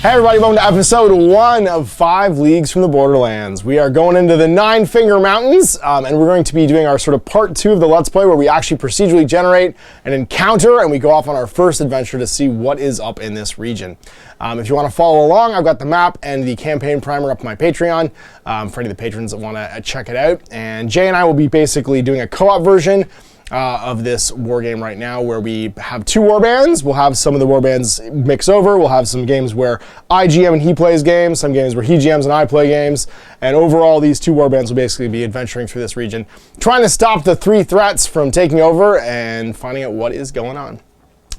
Hey everybody, welcome to episode 1 of 5 Leagues from the Borderlands. We are going into the Nine Finger Mountains, and we're going to be doing our sort of part 2 of the Let's Play, where we actually procedurally generate an encounter, and we go off on our first adventure to see what is up in this region. If you want to follow along, I've got the map and the campaign primer up on my Patreon, for any of the patrons that want to check it out. And Jay and I will be basically doing a co-op version of this war game right now, where we have 2 warbands. We'll have some of the warbands mix over. We'll have some games where I GM and he plays games, some games where he GMs and I play games, and overall these 2 warbands will basically be adventuring through this region, trying to stop the 3 threats from taking over and finding out what is going on.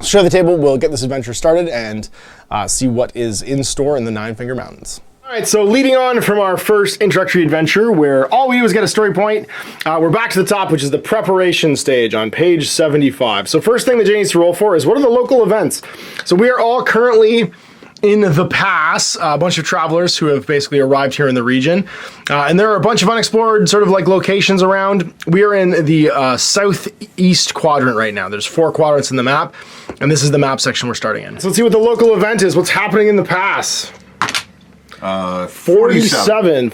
Share the table, we'll get this adventure started and see what is in store in the Nine Finger Mountains. Alright, so leading on from our first introductory adventure, where all we do is get a story point, we're back to the top, which is the preparation stage on page 75. So first thing that Jay needs to roll for is, what are the local events? So we are all currently in the pass, a bunch of travelers who have basically arrived here in the region, and there are a bunch of unexplored sort of like locations around. We are in the southeast quadrant right now. There's 4 quadrants in the map, and this is the map section we're starting in. So let's see what the local event is, what's happening in the pass. 47.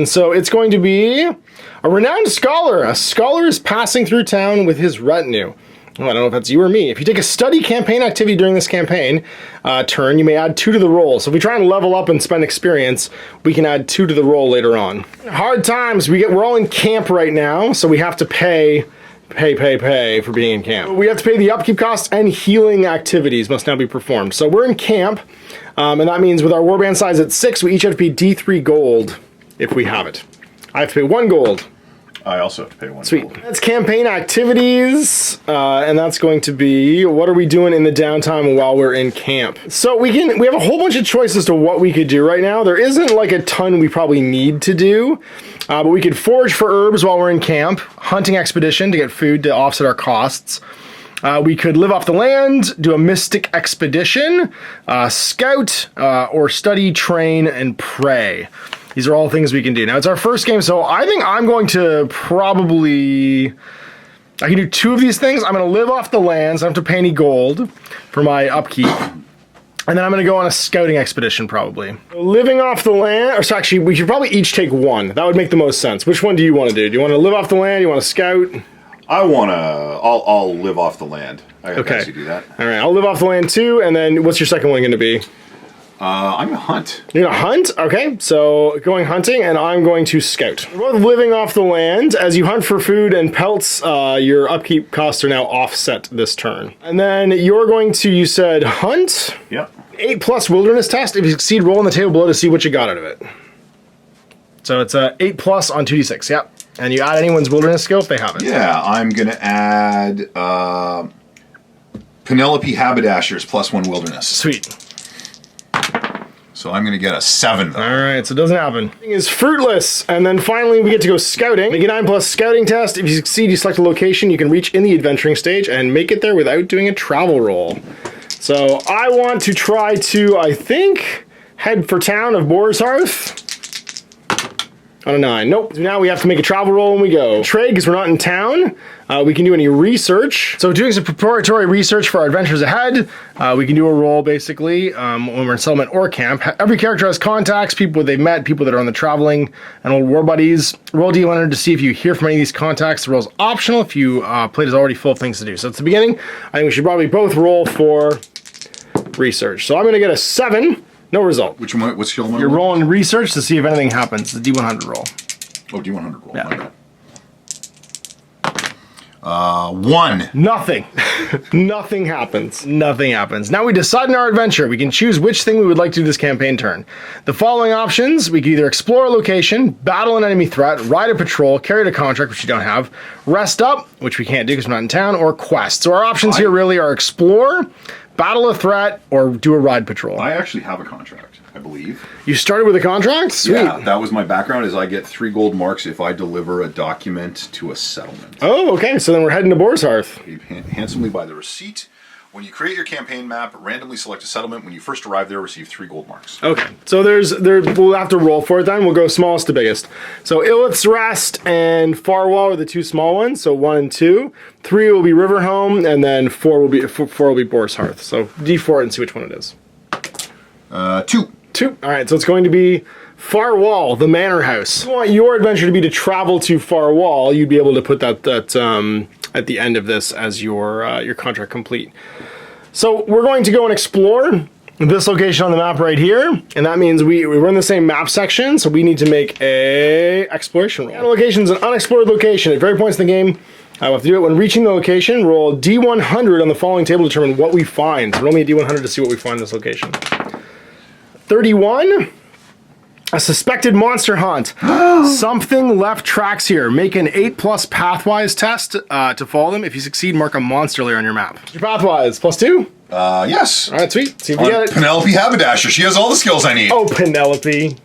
So it's going to be a renowned scholar. A scholar is passing through town with his retinue. Well, I don't know if that's you or me. If you take a study campaign activity during this campaign turn, you may add 2 to the roll. So if we try and level up and spend experience, we can add 2 to the roll later on. Hard times. We're all in camp right now, so we have to pay for being in camp. We have to pay the upkeep costs, and healing activities must now be performed. So we're in camp. And that means with our warband size at 6, we each have to pay D3 gold if we have it. I have to pay 1 gold. I also have to pay 1 Sweet. gold. That's campaign activities, and that's going to be, what are we doing in the downtime while we're in camp? So we have a whole bunch of choices to what we could do right now. There isn't like a ton we probably need to do, but we could forage for herbs while we're in camp, hunting expedition to get food to offset our costs. We could live off the land, do a mystic expedition, scout, or study, train, and pray. These are all things we can do. Now, it's our first game, so I think I'm going to probably... I can do 2 of these things. I'm going to live off the land, so I don't have to pay any gold for my upkeep. And then I'm going to go on a scouting expedition, probably. Living off the land... Or so actually, we should probably each take 1. That would make the most sense. Which one do you want to do? Do you want to live off the land? Do you want to scout? I'll live off the land. I Okay. actually do that. All right, I'll live off the land too, and then what's your second one going to be? I'm gonna hunt. You're going to hunt? Okay, so going hunting, and I'm going to scout. We're both living off the land. As you hunt for food and pelts, your upkeep costs are now offset this turn. And then you're going to, you said, hunt? Yep. 8+ wilderness test. If you succeed, roll on the table below to see what you got out of it. So it's a 8+ on 2d6, yep. And you add anyone's wilderness skill if they have it. Yeah, I'm gonna add Penelope Haberdashers +1 wilderness. Sweet. So I'm gonna get a 7. All right, so it doesn't happen. Is fruitless, and then finally we get to go scouting. Make a 9+ scouting test. If you succeed, you select a location you can reach in the adventuring stage and make it there without doing a travel roll. So I want to try to, I think, head for town of Borderlands. On a 9. Nope. Now we have to make a travel roll when we go. Trade, because we're not in town. We can do any research. So doing some preparatory research for our adventures ahead. We can do a roll, basically, when we're in settlement or camp. Every character has contacts, people they've met, people that are on the traveling, and old war buddies. Roll D100 to see if you hear from any of these contacts. The roll's optional if you plate is already full of things to do. So at the beginning, I think we should probably both roll for research. So I'm going to get a 7. No result. Which one? What skill am I You're rolling research to see if anything happens. The D100 roll. Oh, D100 roll. Yeah. My bad. 1. Nothing. Nothing happens. Nothing happens. Now we decide in our adventure. We can choose which thing we would like to do this campaign turn. The following options, we can either explore a location, battle an enemy threat, ride a patrol, carry a contract, which you don't have, rest up, which we can't do because we're not in town, or quest. So our options here really are explore, battle a threat, or do a ride patrol. I actually have a contract, I believe. You started with a contract? Sweet. Yeah, that was my background, is I get 3 gold marks if I deliver a document to a settlement. Oh, okay. So then we're heading to Borshearth. Paid handsomely by the receipt. When you create your campaign map, randomly select a settlement. When you first arrive there, receive 3 gold marks. Okay, so we'll have to roll for it then. We'll go smallest to biggest. So Illith's Rest and Farwall are the 2 small ones, so 1 and 2. 3 will be Riverhome, and then 4 will be Borshearth. So D4 and see which one it is. 2. 2. All right, so it's going to be Far Wall, the manor house. If you want your adventure to be to travel to Far Wall, you'd be able to put that at the end of this as your contract complete. So we're going to go and explore this location on the map right here, and that means we're in the same map section, so we need to make a exploration roll. Location is an unexplored location. At various points in the game, we'll have to do it when reaching the location. Roll D100 on the following table to determine what we find. So roll me a D100 to see what we find in this location. 31. A suspected monster hunt. Something left tracks here. Make an 8+ pathwise test to follow them. If you succeed, mark a monster lair on your map. Your pathwise, +2? Yes. All right, sweet. See if you get it. Penelope Haberdasher. She has all the skills I need. Oh, Penelope.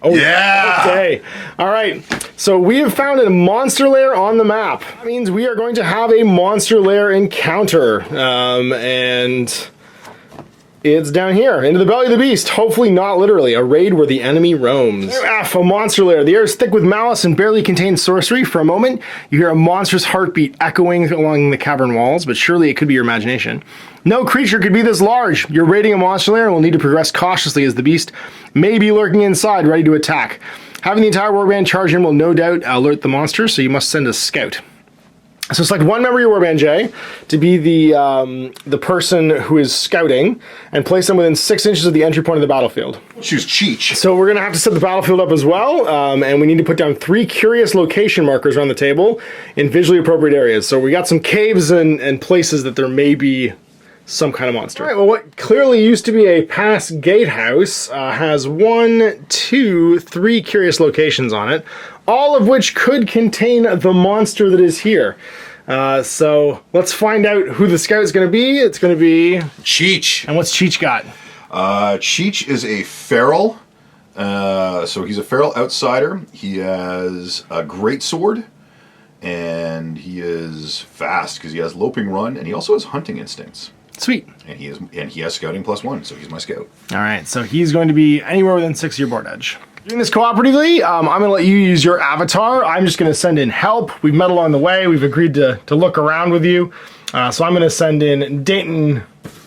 Oh, yeah. Okay. All right. So we have found a monster lair on the map. That means we are going to have a monster lair encounter. And it's down here, into the belly of the beast. Hopefully not literally. A raid where the enemy roams. F, a monster lair. The air is thick with malice and barely contains sorcery. For a moment, you hear a monstrous heartbeat echoing along the cavern walls, but surely it could be your imagination. No creature could be this large. You're raiding a monster lair and will need to progress cautiously as the beast may be lurking inside, ready to attack. Having the entire warband charge in will no doubt alert the monster, so you must send a scout. So select one member of your warband, Jay, to be the person who is scouting, and place them within 6 inches of the entry point of the battlefield. Choose Cheech. So we're going to have to set the battlefield up as well, and we need to put down 3 curious location markers around the table in visually appropriate areas. So we got some caves and places that there may be some kind of monster. All right, well, what clearly used to be a pass gatehouse has 1, 2, 3 curious locations on it, all of which could contain the monster that is here. So let's find out who the scout is going to be. It's going to be Cheech. And what's Cheech got? Cheech is a feral. So he's a feral outsider. He has a great sword, and he is fast because he has loping run, and he also has hunting instincts. Sweet. And he has scouting +1, so he's my scout. All right, so he's going to be anywhere within 6 of your board edge. Doing this cooperatively, I'm going to let you use your avatar. I'm just going to send in help. We've met along the way. We've agreed to look around with you. So I'm going to send in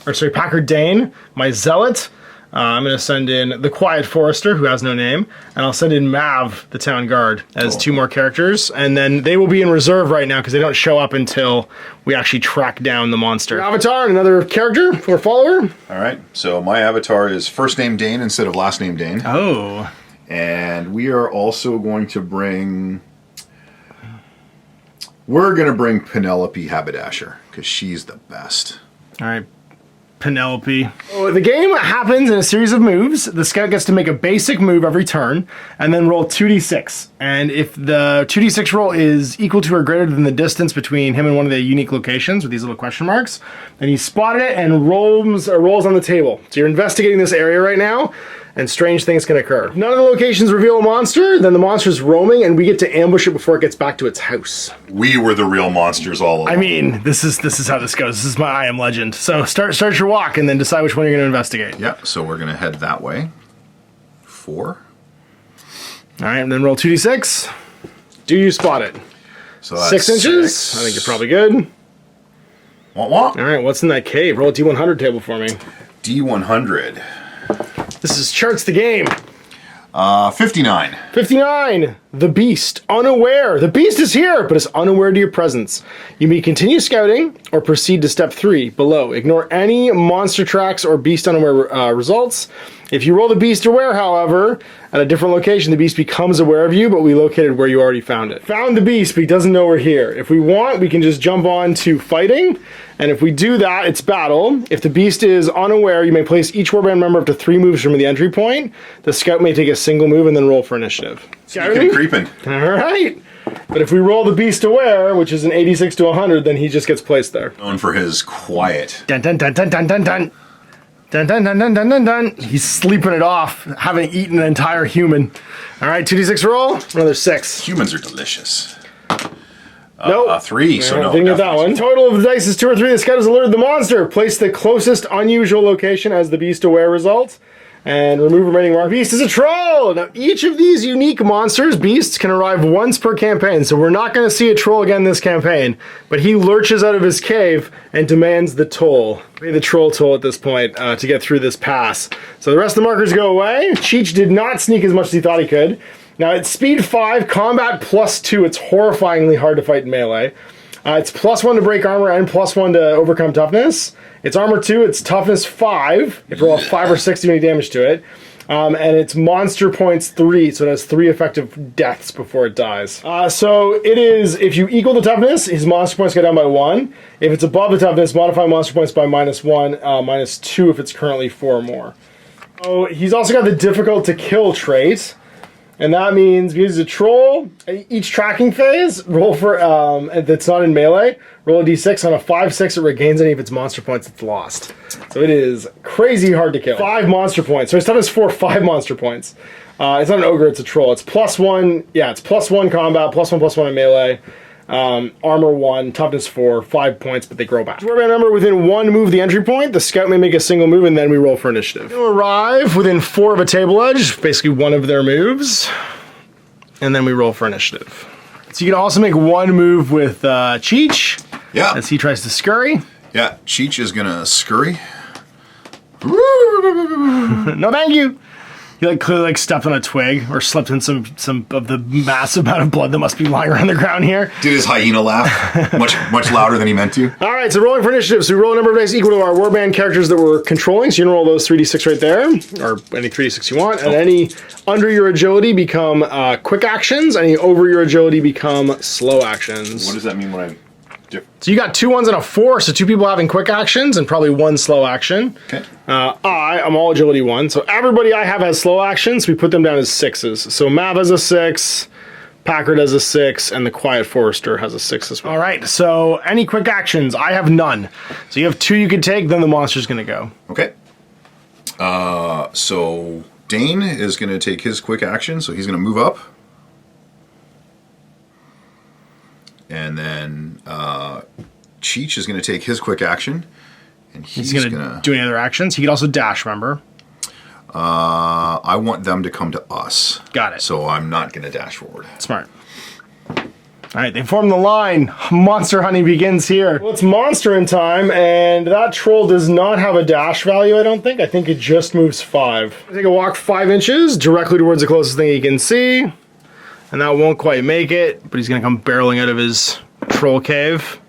Packard Dane, my zealot. I'm going to send in the Quiet Forester, who has no name, and I'll send in Mav, the town guard, as 2 more characters, and then they will be in reserve right now because they don't show up until we actually track down the monster. Your avatar and another character or follower. All right, so my avatar is first name Dane instead of last name Dane. Oh. And we are also going to bring... We're going to bring Penelope Haberdasher because she's the best. All right. Penelope. So the game happens in a series of moves. The scout gets to make a basic move every turn and then roll 2d6. And if the 2d6 roll is equal to or greater than the distance between him and one of the unique locations with these little question marks, then he spotted it and rolls on the table. So you're investigating this area right now, and strange things can occur. If none of the locations reveal a monster, then the monster's roaming and we get to ambush it before it gets back to its house. We were the real monsters all along. I mean, this is how this goes. This is my I Am Legend. So start your walk and then decide which one you're going to investigate. Yeah, so we're going to head that way. 4. All right, and then roll 2d6. Do you spot it? So that's 6 inches? 6. I think you're probably good. Wah, wah. All right, what's in that cave? Roll a D100 table for me. D100. This is Charts the Game. 59. 59. The Beast. Unaware. The Beast is here, but is unaware to your presence. You may continue scouting or proceed to step 3 below. Ignore any monster tracks or Beast unaware results. If you roll the Beast aware, however, at a different location, the Beast becomes aware of you, but we located where you already found it. Found the Beast, but he doesn't know we're here. If we want, we can just jump on to fighting, and if we do that, it's battle. If the Beast is unaware, you may place each warband member up to 3 moves from the entry point. The scout may take a single move and then roll for initiative. Sneaking and creeping. All right. But if we roll the Beast aware, which is an 86 to 100, then he just gets placed there. Known for his quiet. Dun dun dun dun dun dun dun. Dun dun dun dun dun dun dun. He's sleeping it off, having eaten an entire human. All right, 2d6 roll. Another 6. Humans are delicious. Nope. 3, so no. Didn't get that one. Total of the dice is 2 or 3. The scout has alerted the monster. Place the closest unusual location as the Beast aware result. And remove remaining mark beast is a troll. Now, each of these unique monsters, beasts, can arrive once per campaign. So we're not going to see a troll again this campaign. But he lurches out of his cave and demands the toll. Pay the troll toll at this point to get through this pass. So the rest of the markers go away. Cheech did not sneak as much as he thought he could. Now it's speed 5, combat +2. It's horrifyingly hard to fight in melee. It's +1 to break armor and +1 to overcome toughness. It's armor 2, it's toughness 5, if you roll a 5 or 6 to do any damage to it. And it's monster points 3, so it has 3 effective deaths before it dies. So it is, if you equal the toughness, his monster points go down by 1. If it's above the toughness, modify monster points by -1, -2 if it's currently 4 or more. So he's also got the difficult to kill trait. And that means, because he's a troll, each tracking phase, roll for, that's not in melee, roll a d6. On a 5-6, it regains any of its monster points it's lost. So it is crazy hard to kill. 5 monster points. So his toughness 4, 5 monster points. It's not an ogre, it's a troll. It's +1, yeah, it's +1 combat, +1/+1 in melee. Armor 1, toughness 4, 5 points, but they grow back. Warband member within 1 move the entry point. The scout may make a single move, and then we roll for initiative. They'll arrive within 4 of a table edge, basically one of their moves, and then we roll for initiative. So you can also make 1 move with Cheech. Yeah. As he tries to scurry. Yeah, Cheech is gonna scurry. No, thank you. He clearly stepped on a twig or slipped in some of the massive amount of blood that must be lying around the ground here. Did his hyena laugh much louder than he meant to? All right, so rolling for initiative. So we roll a number of dice equal to our warband characters that we're controlling. So you can roll those 3d6 right there, or any 3d6 you want. And any under your agility become quick actions. Any over your agility become slow actions. What does that mean when I... So you got 2 1s and a 4, so 2 people having quick actions and probably 1 slow action. Okay. I'm all agility 1, so everybody I have has slow actions. We put them down as 6s. So Mav has a 6, Packard has a 6, and the Quiet Forester has a 6 as well. All right, so any quick actions? I have none. So you have 2 you could take, then the monster's gonna go. Okay. So Dane is gonna take his quick action, so he's gonna move up. And then Cheech is going to take his quick action, and he's going to do any other actions. He could also dash, remember? I want them to come to us. Got it. So I'm not going to dash forward. Smart. All right, they form the line. Monster hunting begins here. Well, it's monster in time, and that troll does not have a dash value, I don't think. I think it just moves 5. Take a walk 5 inches directly towards the closest thing he can see. And that won't quite make it, but he's going to come barreling out of his troll cave.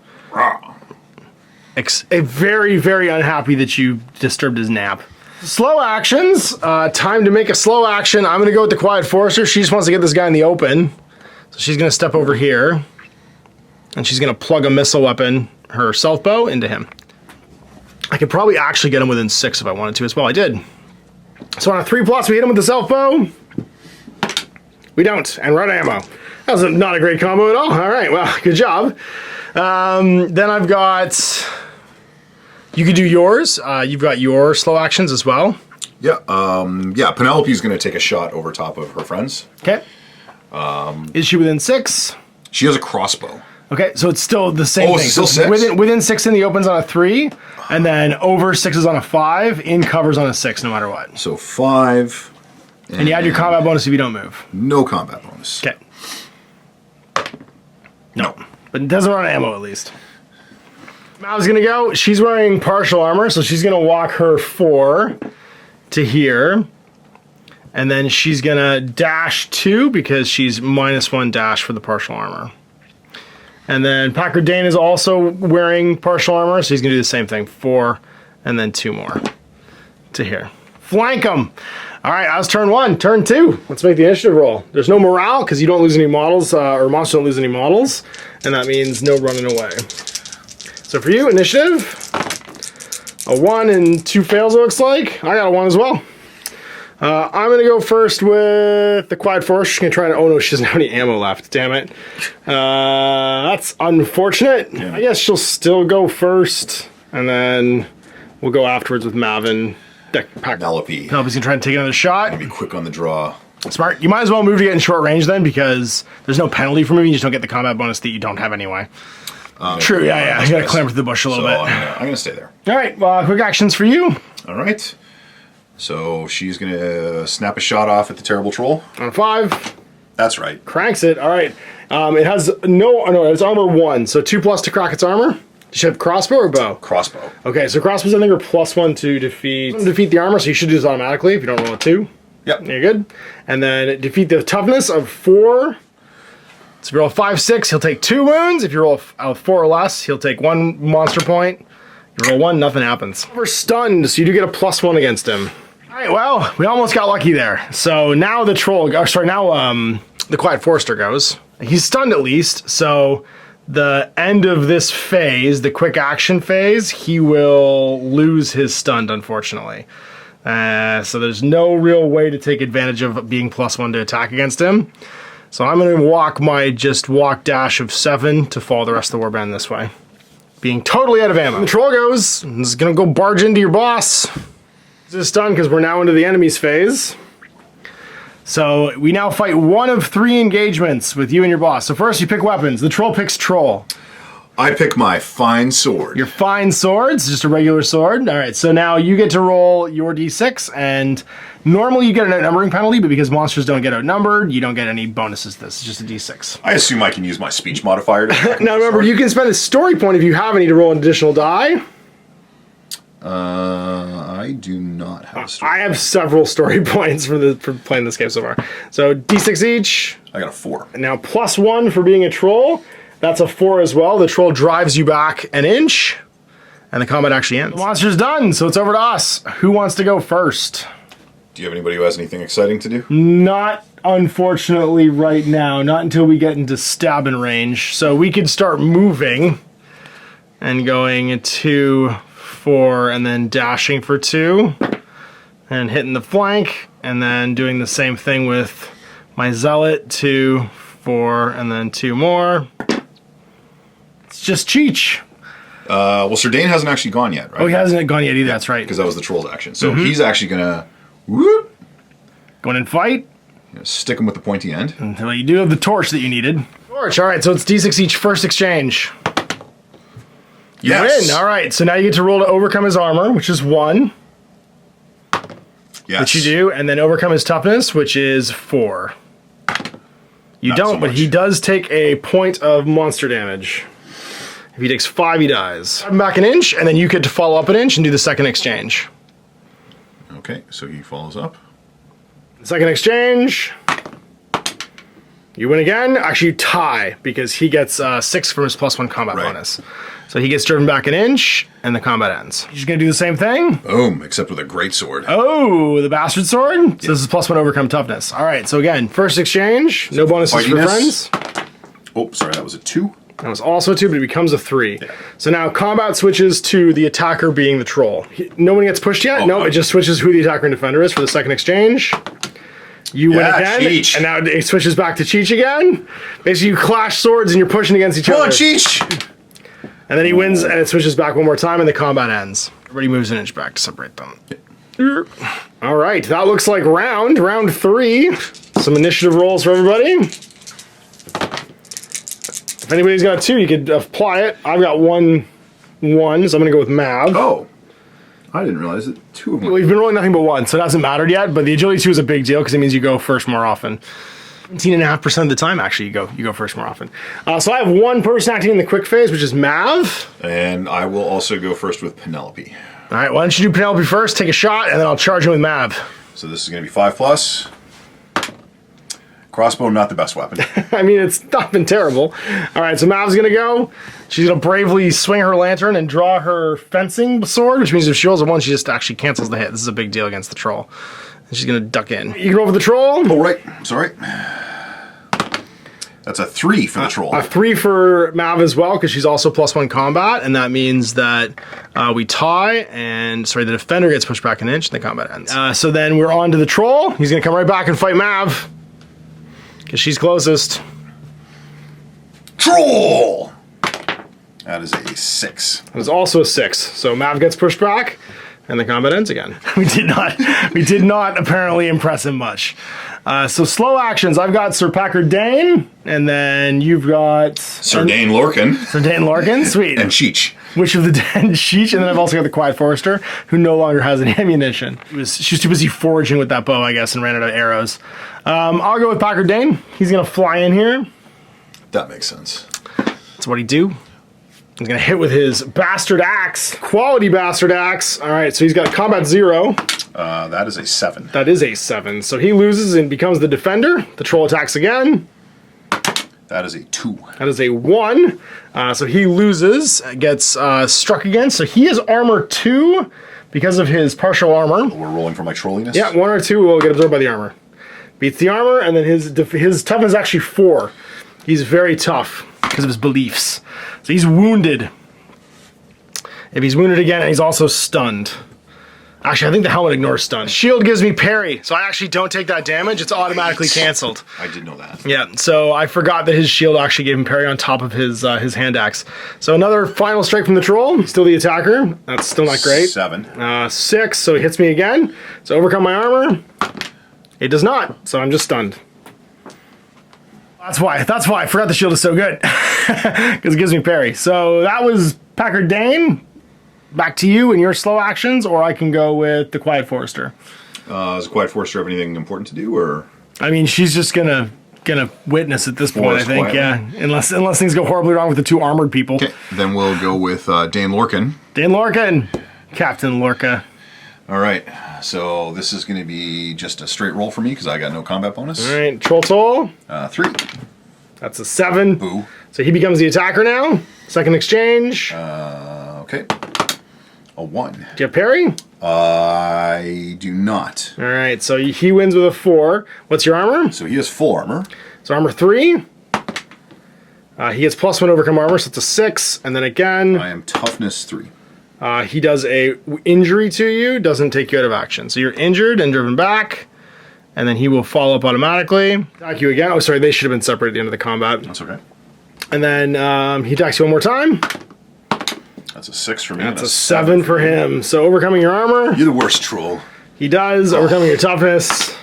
Very, very unhappy that you disturbed his nap. Slow actions. Time to make a slow action. I'm going to go with the Quiet Forester. She just wants to get this guy in the open. So she's going to step over here. And she's going to plug a missile weapon, her self bow, into him. I could probably actually get him within 6 if I wanted to as well. I did. So on a 3+, we hit him with the self bow. We don't, and we're out of ammo. That was not a great combo at all. All right, well, good job. Then I've got, you could do yours. You've got your slow actions as well. Yeah, yeah, Penelope's going to take a shot over top of her friends. Okay. Is she within 6? She has a crossbow. Okay, so it's still the same thing. It's still 6? Within 6 in the opens on a 3, and then over 6 is on a 5, in covers on a 6 no matter what. So 5... And you add your combat bonus if you don't move. No combat bonus. Okay. No. But it doesn't run ammo at least. Mal's gonna go. She's wearing partial armor, so she's gonna walk her 4 to here. And then she's gonna dash 2 because she's -1 dash for the partial armor. And then Packard Dane is also wearing partial armor, so he's gonna do the same thing. 4 and then 2 more to here. Flank him! All right, that was turn 1. Turn 2. Let's make the initiative roll. There's no morale because you don't lose any models, or monsters don't lose any models, and that means no running away. So for you, initiative, a 1 and 2 fails, it looks like. I got a 1 as well. I'm going to go first with the Quiet Force. She's going to try to, oh no, she doesn't have any ammo left, damn it. That's unfortunate. Yeah. I guess she'll still go first, and then we'll go afterwards with Mavin. Penelope's gonna try to take another shot. Be quick on the draw. Smart. You might as well move to get in short range then, because there's no penalty for moving. You just don't get the combat bonus that you don't have anyway. True. Yeah. You gotta clamber through the bush a little bit. I'm gonna stay there. All right. Quick actions for you. All right. So she's going to snap a shot off at the terrible troll. On 5. That's right. Cranks it. All right. It has it's armor 1, so 2+ to crack its armor. Does she have crossbow or bow? Crossbow. Okay, so crossbows I think are +1 to defeat the armor, so you should do this automatically if you don't roll a 2. Yep. You're good. And then defeat the toughness of 4. So if you roll 5, 6, he'll take 2 wounds. If you roll 4 or less, he'll take 1 monster point. You roll 1, nothing happens. We're stunned, so you do get a +1 against him. All right, well, we almost got lucky there. So now the troll, the Quiet Forester goes. He's stunned at least, so the end of this phase, the quick action phase, he will lose his stunned, unfortunately. So there's no real way to take advantage of being +1 to attack against him. So I'm going to walk my walk dash of 7 to follow the rest of the warband this way. Being totally out of ammo. The troll goes, he's going to go barge into your boss. This is stunned because we're now into the enemies phase. So we now fight 1 of 3 engagements with you and your boss. So first you pick weapons. The troll picks troll. I pick my fine sword. Your fine sword's just a regular sword. All right, so now you get to roll your d6, and normally you get an outnumbering penalty, but because monsters don't get outnumbered, you don't get any bonuses to this. It's just a d6. I assume I can use my speech modifier to Now remember, you can spend a story point if you have any to roll an additional die. I do not have a story. I have several story points for playing this game so far. So d6 each. I got a 4. Now +1 for being a troll. That's a 4 as well. The troll drives you back an inch, and the combat actually ends. The monster's done, so it's over to us. Who wants to go first? Do you have anybody who has anything exciting to do? Not unfortunately right now. Not until we get into stabbing range. So we could start moving and going 2, 4, and then dashing for 2, and hitting the flank, and then doing the same thing with my zealot. 2, 4, and then 2 more. It's just Cheech. Well, Sir Dane hasn't actually gone yet, right? Oh, he hasn't gone yet either, that's right. Because that was the troll's action. So he's actually going to whoop, Going and fight. stick him with the pointy end. Well, you do have the torch that you needed. Torch, all right, so it's d6 each first exchange. You win, all right. So now you get to roll to overcome his armor, which is 1. Yes. Which you do, and then overcome his toughness, which is 4. You Not don't, so but much. he does take a point of monster damage. If he takes 5, he dies. I'm back an inch, and then you get to follow up an inch and do the second exchange. Okay, so he follows up. Second exchange. You win again. Actually, you tie, because he gets 6 from his +1 combat bonus. So he gets driven back an inch, and the combat ends. You're just going to do the same thing? Boom, except with a great sword. Oh, the bastard sword? So this is +1 overcome toughness. All right, so again, first exchange. No bonuses for Fightiness. friends. Oh, sorry, that was a 2. That was also a 2, but it becomes a 3. Yeah. So now combat switches to the attacker being the troll. No one gets pushed yet? No, it just switches who the attacker and defender is for the second exchange. You win again, Cheech. and now it switches back to Cheech again. Basically, you clash swords and you're pushing against each other. Come on, Cheech! And then he wins, and it switches back one more time, and the combat ends. Everybody moves an inch back to separate them. All right, that looks like round 3. Some initiative rolls for everybody. If anybody's got 2, you could apply it. I've got 1, so I'm going to go with Mav. Oh, I didn't realize that 2 of them. Well, you've been rolling nothing but 1, so it hasn't mattered yet, but the agility 2 is a big deal because it means you go first more often. 17.5% of the time, actually, you go first more often. So I have 1 person acting in the quick phase, which is Mav. And I will also go first with Penelope. All right, why don't you do Penelope first, take a shot, and then I'll charge in with Mav. So this is going to be 5+. Crossbow, not the best weapon. I mean, it's not been terrible. All right, so Mav's going to go. She's going to bravely swing her lantern and draw her fencing sword, which means if she rolls a 1, she just actually cancels the hit. This is a big deal against the troll. And she's going to duck in. You can roll for the troll. Oh, right. Sorry. That's a 3 for the troll. A 3 for Mav as well, because she's also +1 combat, and that means that we tie, and the defender gets pushed back an inch, and the combat ends. So then we're on to the troll. He's going to come right back and fight Mav, because she's closest. Troll! That is a 6. It was also a 6. So Mav gets pushed back, And the combat ends again. We did not apparently impress him much. So slow actions. I've got Sir Packard Dane, and then you've got Sir Dane Lorcan. Sir Dane Lorcan, sweet. And Cheech. Which of the Sheech, and then I've also got the Quiet Forester, who no longer has any ammunition. She was too busy foraging with that bow, I guess, and ran out of arrows. I'll go with Packard Dane. He's gonna fly in here. That makes sense. That's what he do. He's gonna hit with his bastard axe, quality bastard axe. All right, so he's got combat 0. That is a 7. That is a 7. So he loses and becomes the defender. The troll attacks again. That is a 2. That is a 1. So he loses, gets struck again. So he has armor 2 because of his partial armor. We're rolling for my trolliness? Yeah, 1 or 2 will get absorbed by the armor. Beats the armor, and then his toughness is actually 4. He's very tough because of his beliefs. So he's wounded. If he's wounded again, and he's also stunned. Actually, I think the helmet ignores stun. Shield gives me parry, so I actually don't take that damage. It's automatically canceled. I did know that. Yeah, so I forgot that his shield actually gave him parry on top of his hand axe. So another final strike from the troll. Still the attacker. That's still not great. 7. 6, so he hits me again. So overcome my armor. It does not, so I'm just stunned. That's why I forgot the shield is so good. Because it gives me parry. So that was Packard Dane. Back to you and your slow actions, or I can go with the Quiet Forester. Does the Quiet Forester have anything important to do, or? I mean, she's just gonna witness at this point, I think. Quietly. Yeah, unless things go horribly wrong with the 2 armored people. Okay, then we'll go with Dane Lorcan. Dane Lorcan, Captain Lorca. All right, so this is going to be just a straight roll for me because I got no combat bonus. All right, Troll Toll. 3. That's a 7. Boo. So he becomes the attacker now. Second exchange. Okay. A 1. Do you have parry? I do not. All right, so he wins with a 4. What's your armor? So he has full armor. So armor 3. He gets +1 overcome armor, so it's a 6. And then again, I am toughness 3. he does a injury to you, doesn't take you out of action. So you're injured and driven back, and then he will follow up automatically. Attack you again. Oh, sorry, they should have been separate at the end of the combat. That's okay. And then he attacks you one more time. That's a 6 for me. That's a 7 for him. So overcoming your armor. You're the worst troll. He does. Overcoming your toughness.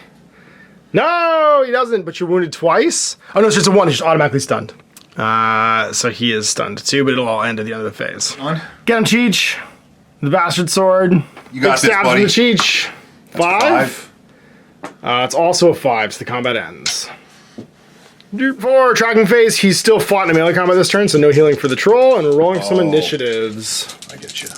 No, he doesn't, but you're wounded twice. Oh, no, it's just a 1. He's just automatically stunned. So he is stunned too, but it'll all end at the end of the phase. On. Get him, Cheech. The bastard sword. You got Big this, stabs buddy. from the Cheech. That's 5. It's also a 5, so the combat ends. 4, tracking phase. He's still fought in a melee combat this turn, so no healing for the troll, and we're rolling some initiatives. I get you.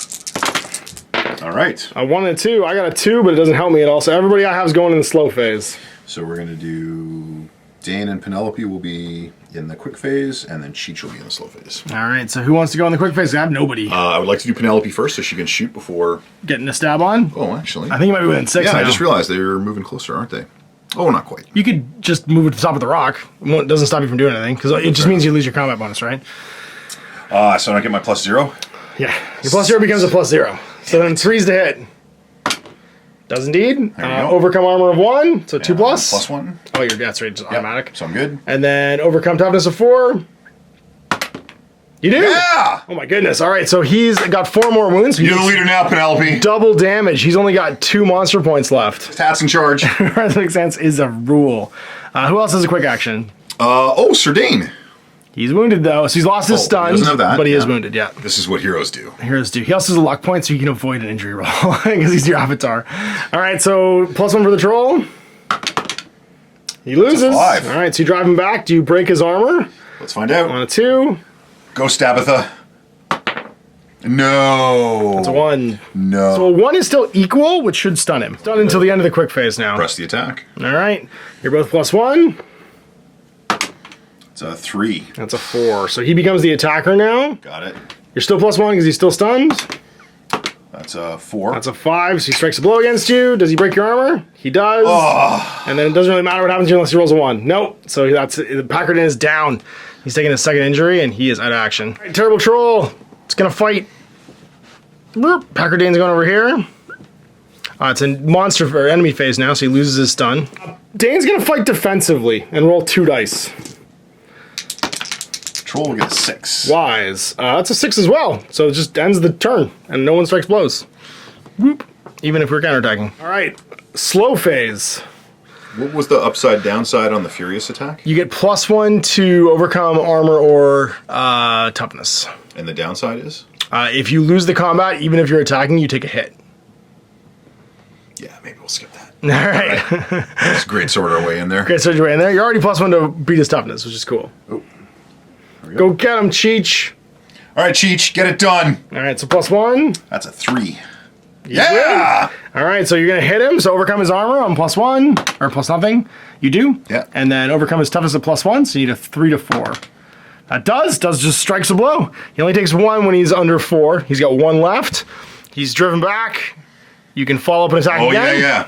All right. A 1 and a 2. I got a 2, but it doesn't help me at all. So everybody I have is going in the slow phase. So we're going to do Dane and Penelope will be in the quick phase, and then Cheech will be in the slow phase. All right, so who wants to go in the quick phase? I have nobody. I would like to do Penelope first so she can shoot before... Getting a stab on? Oh, actually. I think you might be within 6 Yeah, now. I just realized they're moving closer, aren't they? Oh, not quite. You could just move it to the top of the rock. It doesn't stop you from doing anything, because it just means you lose your combat bonus, right? So I get my +0? Yeah, your +0 becomes a +0. So then 3's to hit. Does indeed. go. Overcome armor of 1, so 2 plus. +1. Oh, that's right, just automatic. So I'm good. And then overcome toughness of 4. You do? Yeah! Oh my goodness. All right, so he's got 4 more wounds. So You're the leader now, Penelope. double damage. He's only got 2 monster points left. Tats in charge. That sense is a rule. Who else has a quick action? Sir Dane. He's wounded though, so he's lost his stun. he doesn't have that, but he is yeah. wounded, yeah. This is what heroes do. Heroes do. He also has a luck point, so you can avoid an injury roll because he's your avatar. All right, so +1 for the troll. He loses. That's a 5. All right, so you drive him back. Do you break his armor? Let's find out. On a 2. Go, Stabitha. No. It's a 1. No. So a 1 is still equal, which should stun him. Done until the end of the quick phase now. Press the attack. All right, you're both +1. It's a 3. That's a 4. So he becomes the attacker now. Got it. You're still +1 because he's still stunned. That's a 4. That's a 5, so he strikes a blow against you. Does he break your armor? He does. Oh. And then it doesn't really matter what happens to you unless he rolls a 1. Nope. So the Packard is down. He's taking his second injury, and he is out of action. All right, Terrible Troll. It's going to fight. Packard Dane's going over here. It's a monster or enemy phase now, so he loses his stun. Dane's going to fight defensively and roll 2 dice. Troll will get a 6. Wise. That's a 6 as well. So it just ends the turn, and no one strikes blows. Whoop. even if we're counterattacking. All right, slow phase. What was the upside downside on the furious attack? You get +1 to overcome armor or toughness. And the downside is? If you lose the combat, even if you're attacking, you take a hit. Yeah, maybe we'll skip that. All right. Let's great sword our way in there. Great sword your way in there. You're already +1 to beat his toughness, which is cool. Oh. Go get him, Cheech. All right, Cheech, get it done. All right, so +1. That's a 3. Yeah! All right, so you're going to hit him, so overcome his armor on +1, or plus nothing. You do. Yeah. And then overcome his toughness at +1, so you need a 3 to 4. That does just strikes a blow. He only takes 1 when he's under 4. He's got 1 left. He's driven back. You can follow up and attack again. Oh, yeah.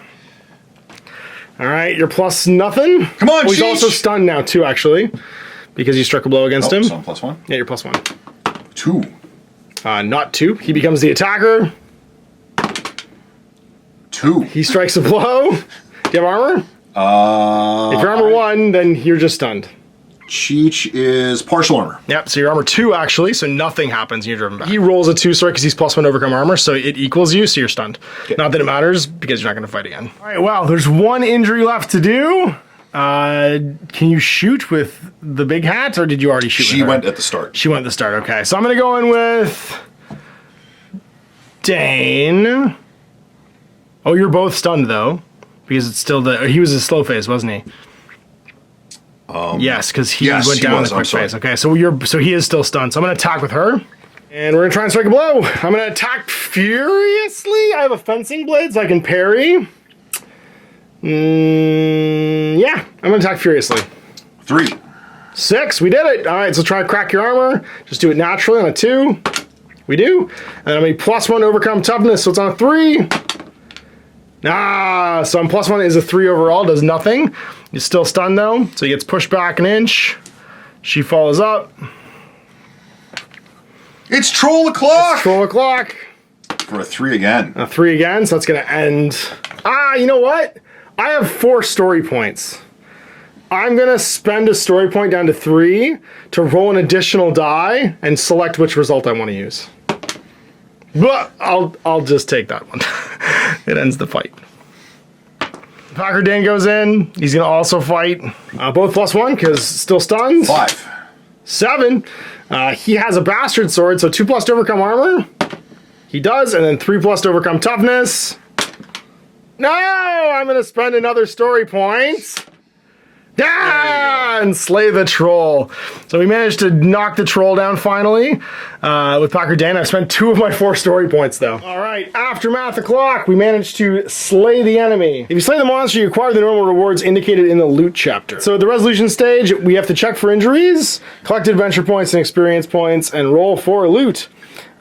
All right, you're plus nothing. Come on, He's Cheech. also stunned now, too, actually, because you struck a blow against him. So I'm +1? Yeah, you're +1. 2. Not 2. He becomes the attacker. 2. He strikes a blow. Do you have armor? If you're armor 1, then you're just stunned. Cheech is partial armor. Yep, so you're armor 2, actually, so nothing happens and you're driven back. He rolls a 2 sword because he's +1 to overcome armor, so it equals you, so you're stunned. Okay. Not that it matters, because you're not going to fight again. All right, well, there's 1 injury left to do. Can you shoot with the big hat, or did you already shoot with her? She went at the start. She went at the start, okay. So I'm going to go in with Dane. Oh, you're both stunned, though, because it's still he was a slow phase, wasn't he? Yes, because he went down in the quick phase. Okay, so he is still stunned. So I'm going to attack with her. And we're going to try and strike a blow. I'm going to attack furiously. I have a fencing blade, so I can parry. Yeah, I'm going to attack furiously. 3. 6, we did it. All right, so try to crack your armor. Just do it naturally on a 2. We do. And I'm a +1 to overcome toughness, so it's on a 3. So I'm +1 is a 3 overall, does nothing. He's still stunned though, so he gets pushed back an inch. She follows up. It's troll o'clock! It's troll o'clock. For a 3 again. A 3 again, so that's gonna end. You know what? I have 4 story points. I'm gonna spend a story point down to 3 to roll an additional die and select which result I want to use. But I'll just take that one. It ends the fight. Packer Dan goes in. He's gonna also fight. Both +1 because still stunned. 5. 7. He has a bastard sword, so 2+ to overcome armor. He does, and then 3+ to overcome toughness. No, I'm gonna spend another story point. And slay the troll. So we managed to knock the troll down finally with Packer Dan. I've spent 2 of my 4 story points though. All right, aftermath o'clock, we managed to slay the enemy. If you slay the monster, you acquire the normal rewards indicated in the loot chapter. So at the resolution stage, we have to check for injuries, collect adventure points and experience points, and roll for loot.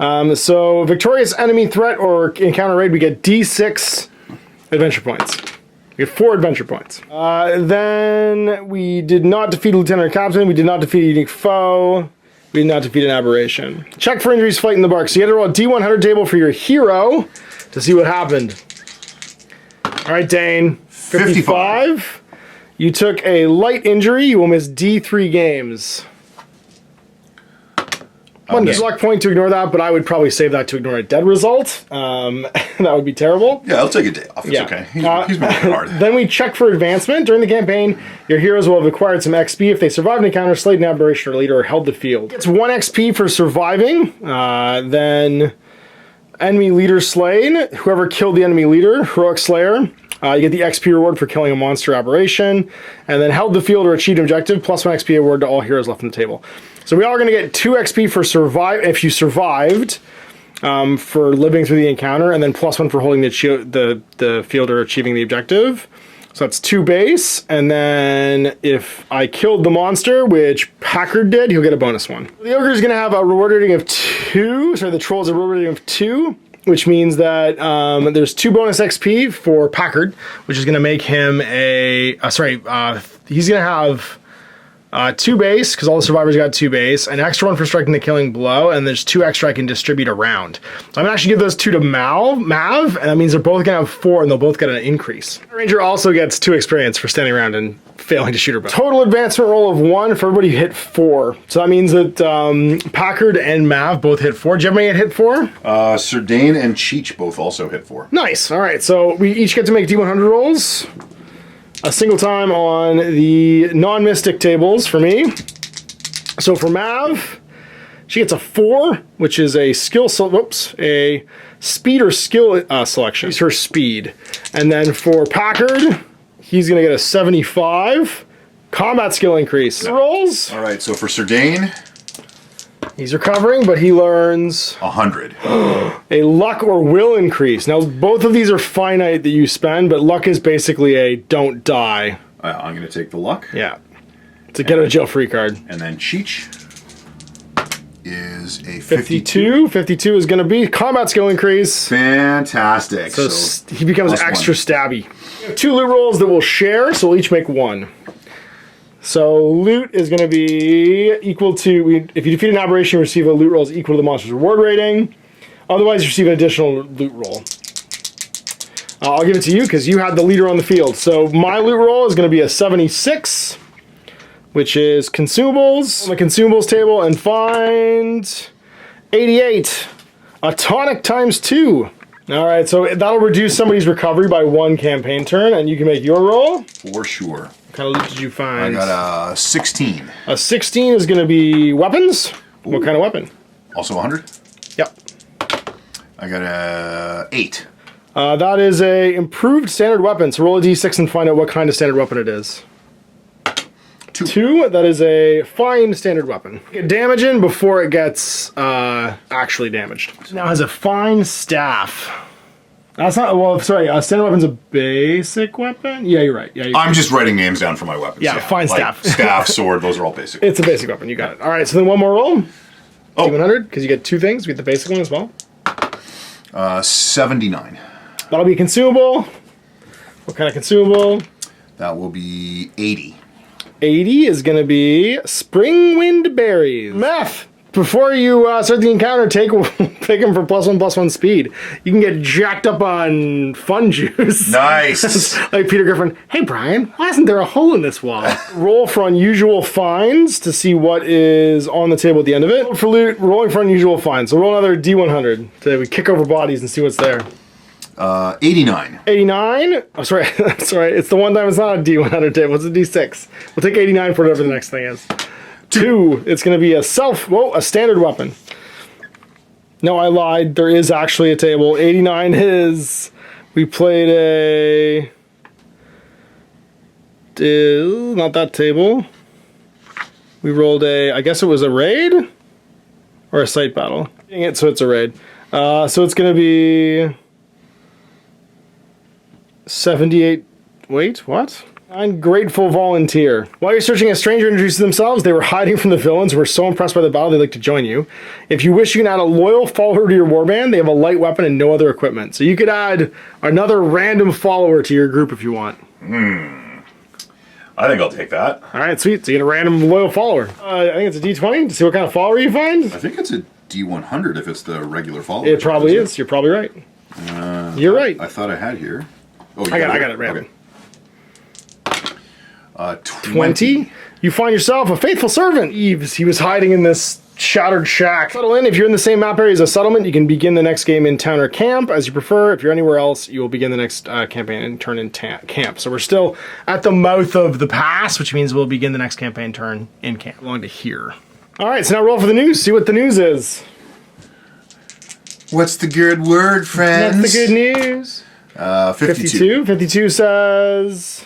So victorious enemy threat or encounter raid, we get D6 adventure points. We get 4 adventure points. Then we did not defeat a lieutenant or captain. We did not defeat a unique foe. We did not defeat an aberration. Check for injuries, fight in the bark. So you had to roll a D100 table for your hero to see what happened. All right, Dane. 55. You took a light injury. You will miss D3 games. One luck point to ignore that, but I would probably save that to ignore a dead result. That would be terrible. Yeah, I'll take a day off. It's okay. He's been working hard. Then we check for advancement. During the campaign, your heroes will have acquired some XP if they survived an encounter, slayed an aberration or leader, or held the field. It's 1 XP for surviving. Then enemy leader slain. Whoever killed the enemy leader, heroic slayer. You get the XP reward for killing a monster aberration. And then held the field or achieved objective, +1 XP award to all heroes left on the table. So we are going to get 2 XP for if you survived, for living through the encounter, and then +1 for holding the field or achieving the objective. So that's 2 base, and then if I killed the monster, which Packard did, he'll get a bonus 1. The ogre is going to have a reward rating of 2, sorry, the troll is a reward rating of 2, which means that there's 2 bonus XP for Packard, which is going to make him he's going to have 2 base, because all the survivors got 2 base, an extra 1 for striking the killing blow, and there's 2 extra I can distribute around. So I'm gonna actually give those 2 to Mav, and that means they're both gonna have 4, and they'll both get an increase. Ranger also gets 2 experience for standing around and failing to shoot her bow. Total advancement roll of 1 for everybody who hit 4. So that means that Packard and Mav both hit 4. Did you have any hit 4? Serdane and Cheech both also hit 4. Nice. All right, so we each get to make D100 rolls. A single time on the non-mystic tables for me. So for Mav, she gets a 4, which is a skill, a speed or skill selection. It's her speed. And then for Packard, he's gonna get a 75 combat skill increase. Rolls. All right, so for Serdane, he's recovering, but he learns 100. a luck or will increase. Now, both of these are finite that you spend, but luck is basically a don't die. I'm going to take the luck. Yeah. It's a get out of jail free card. And then Cheech is a 52. 52 is going to be combat skill increase. Fantastic. So he becomes extra stabby. We have 2 loot rolls that we'll share, so we'll each make 1. So loot is going to be equal to, if you defeat an aberration, you receive a loot roll is equal to the monster's reward rating. Otherwise, you receive an additional loot roll. I'll give it to you because you had the leader on the field. So my loot roll is going to be a 76, which is consumables. On the consumables table and find 88. A tonic times 2. All right, so that'll reduce somebody's recovery by 1 campaign turn, and you can make your roll. For sure. What kind of loot did you find? I got a 16. A 16 is going to be weapons. Ooh. What kind of weapon? Also 100? Yep. I got a 8. That is a improved standard weapon. So roll a d6 and find out what kind of standard weapon it is. 2. That is a fine standard weapon. Get damage in before it gets actually damaged. Now has a fine staff. That's not, well, sorry, standard weapon's a basic weapon? Yeah, you're right. Yeah, I'm just writing names down for my weapons. Yeah, fine staff. Staff, sword, those are all basic. It's a basic weapon, you got it. All right, so then one more roll. Oh. D100, because you get 2 things. You get the basic one as well. 79. That'll be consumable. What kind of consumable? That will be 80. 80 is going to be spring wind berries. Meth. Before you start the encounter, take them for +1/+1 speed. You can get jacked up on fun juice. Nice. Like Peter Griffin. Hey Brian, why isn't there a hole in this wall? Roll for unusual finds to see what is on the table at the end of it. Roll for loot, rolling for unusual finds. So roll another D100 so we kick over bodies and see what's there. 89. 89? Oh, sorry. Sorry. It's the one time it's not a D100 table. It's a D6. We'll take 89 for whatever the next thing is. 2. It's going to be a standard weapon. No, I lied. There is actually a table. 89 is... We played a... Not that table. We rolled a... I guess it was a raid? Or a site battle. So it's a raid. So it's going to be... 78... Wait, what? Ungrateful volunteer. While you're searching, a stranger introduces themselves. They were hiding from the villains and were so impressed by the battle they'd like to join you. If you wish, you can add a loyal follower to your warband. They have a light weapon and no other equipment. So you could add another random follower to your group if you want. I think I'll take that. All right, sweet. So you get a random loyal follower. I think it's a D20 to see what kind of follower you find. I think it's a D100 if it's the regular follower. It probably is. You're probably right. You're right. I thought I had here. Oh, I got it right. Okay. 20. You find yourself a faithful servant. Eves, he was hiding in this shattered shack. Settle in. If you're in the same map area as a settlement, you can begin the next game in town or camp as you prefer. If you're anywhere else, you will begin the next campaign and turn in camp. So we're still at the mouth of the pass, which means we'll begin the next campaign turn in camp. Along to here. All right, so now roll for the news. See what the news is. What's the good word, friends? That's the good news. 52. 52 says...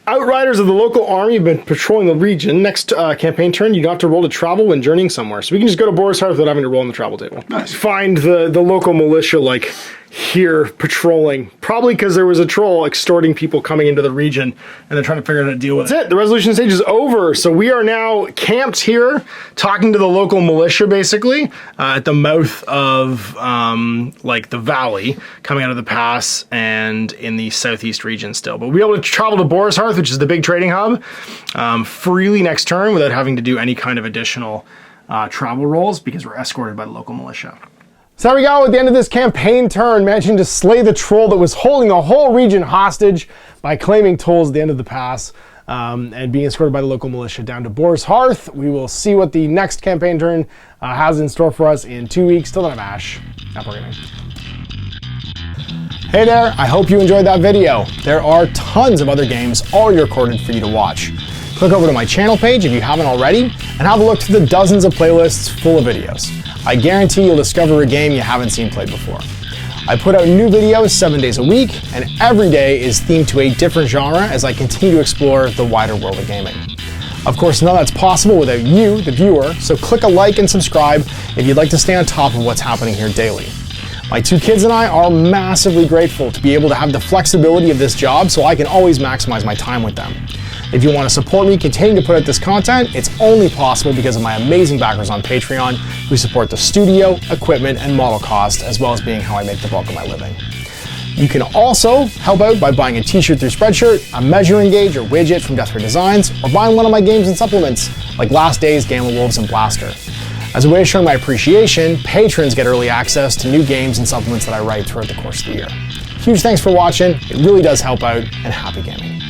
Outriders of the local army have been patrolling the region. Next campaign turn, you don't have to roll to travel when journeying somewhere. So we can just go to Boris Hearth without having to roll on the travel table. Nice. Find the local militia like here patrolling, probably because there was a troll extorting people coming into the region, and they're trying to figure out how to deal with it. That's it. The resolution stage is over. So we are now camped here, talking to the local militia, basically, at the mouth of like the valley, coming out of the pass, and in the southeast region still. But we'll be able to travel to Borderlands, which is the big trading hub, freely next turn without having to do any kind of additional travel rolls because we're escorted by the local militia. So there we go, at the end of this campaign turn, managing to slay the troll that was holding the whole region hostage by claiming tolls at the end of the pass, and being escorted by the local militia down to Boar's Hearth. We will see what the next campaign turn has in store for us in 2 weeks. Till then, I'm Ash. Happy gaming. Hey there, I hope you enjoyed that video. There are tons of other games already recorded for you to watch. Click over to my channel page if you haven't already, and have a look through the dozens of playlists full of videos. I guarantee you'll discover a game you haven't seen played before. I put out new videos 7 days a week, and every day is themed to a different genre as I continue to explore the wider world of gaming. Of course, none of that's possible without you, the viewer, so click a like and subscribe if you'd like to stay on top of what's happening here daily. My 2 kids and I are massively grateful to be able to have the flexibility of this job so I can always maximize my time with them. If you want to support me continuing to put out this content, it's only possible because of my amazing backers on Patreon who support the studio, equipment, and model cost, as well as being how I make the bulk of my living. You can also help out by buying a t-shirt through Spreadshirt, a measuring gauge or widget from Death Ray Designs, or buying one of my games and supplements like Last Days, Gamma Wolves, and Blaster. As a way of showing my appreciation, patrons get early access to new games and supplements that I write throughout the course of the year. Huge thanks for watching, it really does help out, and happy gaming.